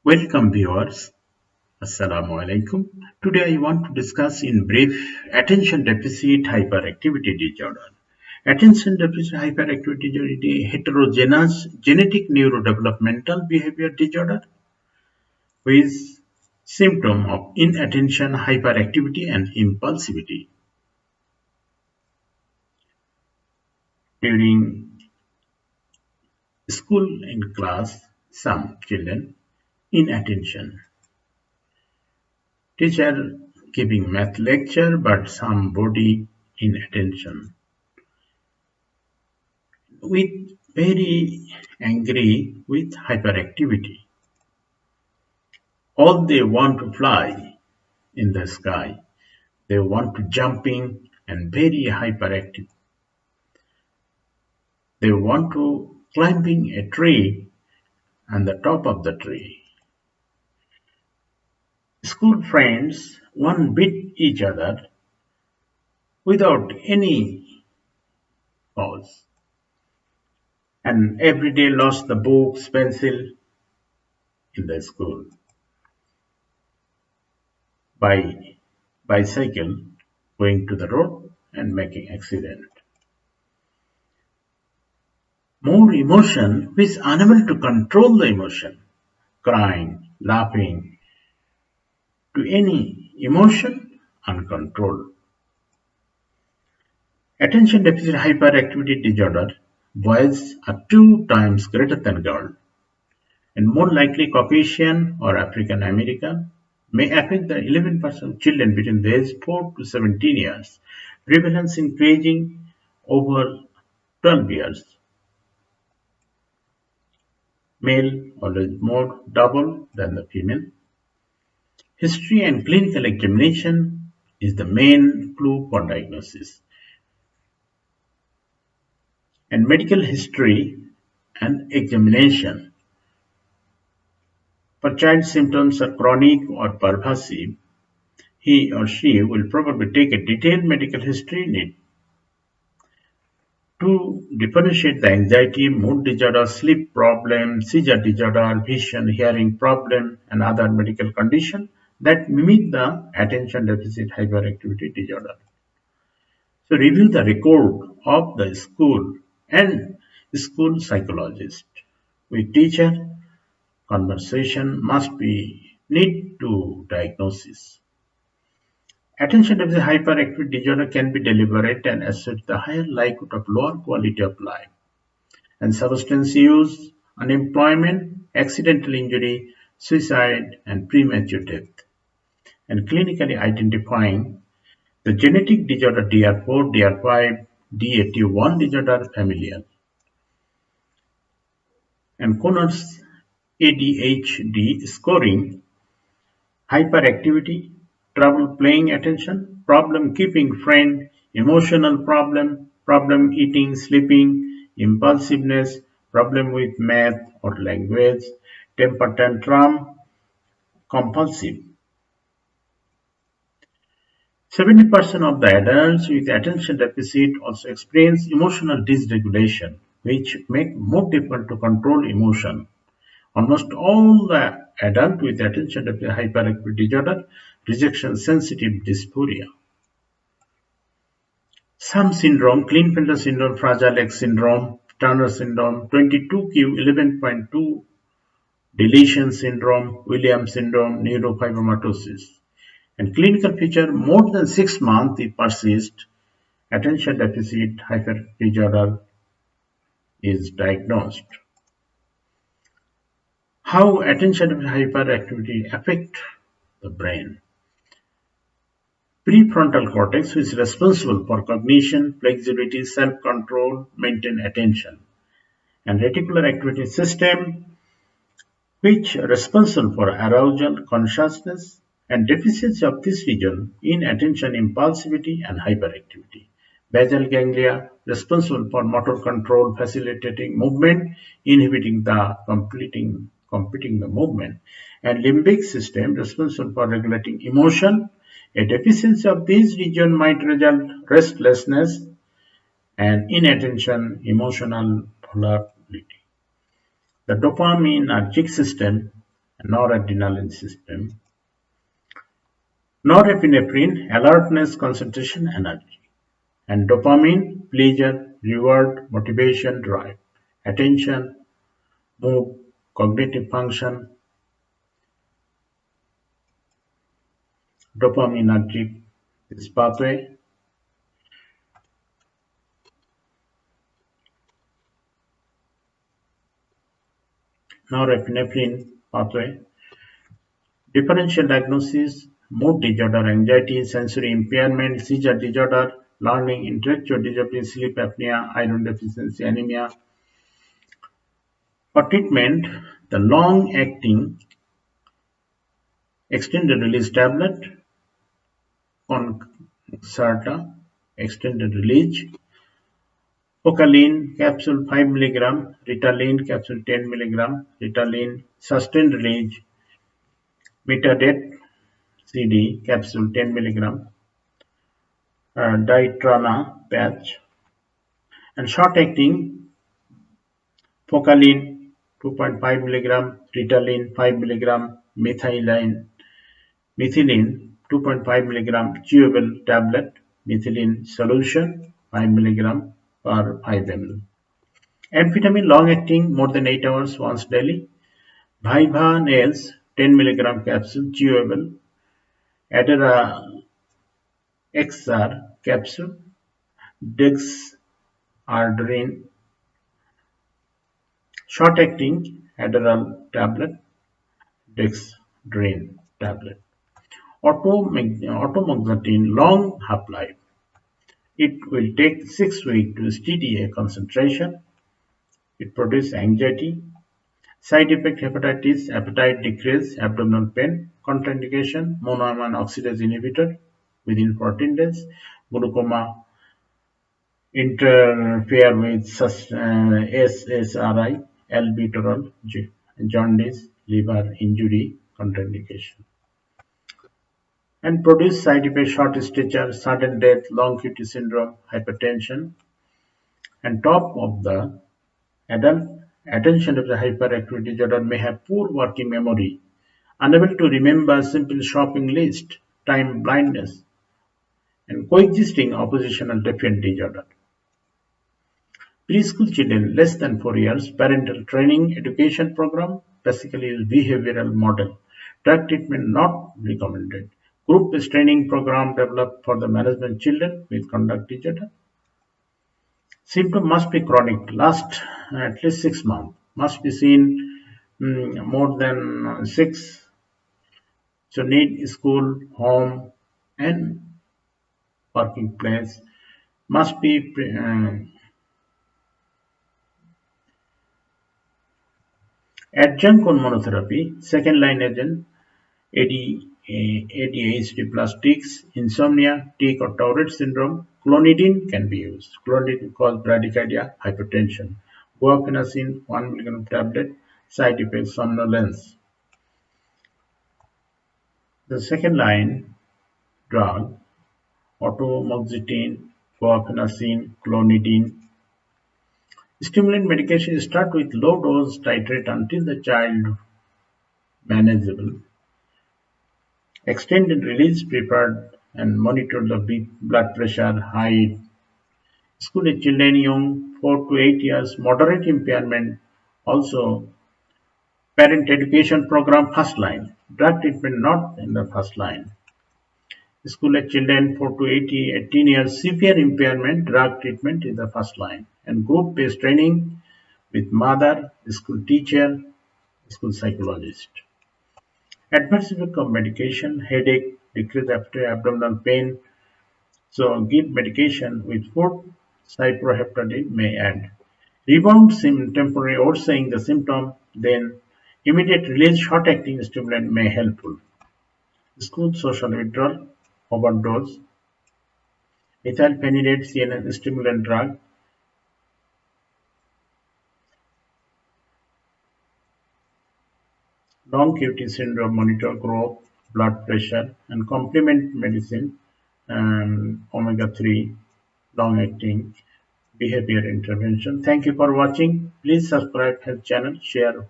Welcome viewers. Assalamu alaikum. Today I want to discuss in brief attention deficit hyperactivity disorder. Attention deficit hyperactivity disorder is a heterogeneous genetic neurodevelopmental behavior disorder with symptom of inattention, hyperactivity and impulsivity. During school and class, some children inattention. Teacher giving math lecture but somebody inattention. With very angry with hyperactivity. All they want to fly in the sky. They want to jumping and very hyperactive. They want to climbing a tree and the top of the tree. School friends one beat each other without any cause. And every day lost the books, pencil in the school. By bicycle going to the road and making accident. More emotion which is unable to control the emotion, crying, laughing, to any emotion uncontrolled. Attention deficit hyperactivity disorder, boys are 2 times greater than girls and more likely Caucasian or African American, may affect the 11% of children between the age 4 to 17 years, prevalence increasing over 12 years. Male always more double than the female. History and clinical examination is the main clue for diagnosis. And medical history and examination. For child symptoms are chronic or pervasive, he or she will probably take a detailed medical history need to differentiate the anxiety, mood disorder, sleep problem, seizure disorder, vision, hearing problem, and other medical conditions that mimic the attention deficit hyperactivity disorder. So review the record of the school and school psychologist. With teacher, conversation must be need to diagnosis. Attention deficit hyperactivity disorder can be deliberate and associate the higher likelihood of lower quality of life. And substance use, unemployment, accidental injury, suicide, and premature death. And clinically identifying the genetic disorder DR4, DR5, D81 disorder familial. And Connor's ADHD scoring, hyperactivity, trouble paying attention, problem keeping friend, emotional problem, problem eating, sleeping, impulsiveness, problem with math or language, temper tantrum, compulsive. 70% of the adults with attention deficit also experience emotional dysregulation, which make more difficult to control emotion. Almost all the adults with attention deficit hyperactivity disorder rejection sensitive dysphoria. Some syndrome, Klinefelter syndrome, Fragile X syndrome, Turner syndrome, 22q11.2 deletion syndrome, Williams syndrome, neurofibromatosis. And clinical feature more than 6 months it persists, attention deficit hyperactivity disorder is diagnosed. How attention deficit hyperactivity affect the brain? Prefrontal cortex is responsible for cognition, flexibility, self-control, maintain attention. And reticular activity system, which are responsible for arousal, consciousness, and deficiency of this region in attention, impulsivity, and hyperactivity. Basal ganglia, responsible for motor control, facilitating movement, inhibiting the completing the movement. And limbic system, responsible for regulating emotion. A deficiency of this region might result restlessness and inattention, emotional volatility. The dopaminergic system noradrenaline system. Norepinephrine, alertness, concentration, energy. And dopamine, pleasure, reward, motivation, drive. Attention, mood, cognitive function, dopaminergic this pathway. Norepinephrine pathway. Differential diagnosis, mood disorder, anxiety, sensory impairment, seizure disorder, learning, intellectual disability, sleep apnea, iron deficiency, anemia. For treatment, the long-acting extended release tablet, Concerta, extended release, Focalin capsule 5 mg, Ritalin capsule 10 mg, Ritalin sustained release, Metadate CD capsule 10 mg, Ditrana patch, and short-acting Focalin 2.5 mg, Ritalin 5 mg, methylene 2.5 mg chewable tablet, methylene solution 5 mg per 5 ml. Amphetamine long-acting more than 8 hours once daily. Viva nails 10 mg capsule chewable. Adara XR capsule. Dexardrine short-acting Adderall tablet. Dexedrine tablet. ATOMOXATINE long half-life. It will take 6 weeks to steady a concentration. It produces anxiety. Side effect hepatitis, appetite decrease, abdominal pain. Contraindication monoamine oxidase inhibitor within 14 days. Glaucoma interfere with SSRI, albuterol, jaundice, liver injury, contraindication. And produce side effects short stature, sudden death, long QT syndrome, hypertension. And top of the adult attention deficit hyperactivity disorder may have poor working memory, unable to remember simple shopping list, time blindness, and coexisting oppositional defiant disorder. Preschool children less than 4 years, parental training education program, basically is behavioral model. Drug treatment not recommended. Group-based training program developed for the management children with conduct disorder. Symptom must be chronic, last at least 6 months. Must be seen more than 6. So need school, home, and working place. Must be adjunct on monotherapy. Second line agent ADHD plus tics, insomnia, tic or Tourette syndrome, clonidine can be used. Clonidine causes bradycardia, hypertension. Guaifenesin 1 mg tablet, side effects somnolence. The second line drug, atomoxetine, guaifenesin, clonidine. Stimulant medication start with low dose, titrate until the child manageable. Extended release prepared and monitor the blood pressure, height. School children young 4 to 8 years, moderate impairment. Also, parent education program first line. Drug treatment not in the first line. School children 4 to 18 years, severe impairment. Drug treatment is the first line. And group-based training with mother, school teacher, school psychologist. Adverse effect of medication, headache, decreased abdominal pain. So give medication with food, cyproheptadine may add. Rebound temporary or saying the symptom, then immediate release short-acting stimulant may helpful. School social withdrawal, overdose, methylphenidate CNS stimulant drug, long QT syndrome monitor growth, blood pressure, and complement medicine, omega-3, long-acting behavior intervention. Thank you for watching. Please subscribe, help channel, share.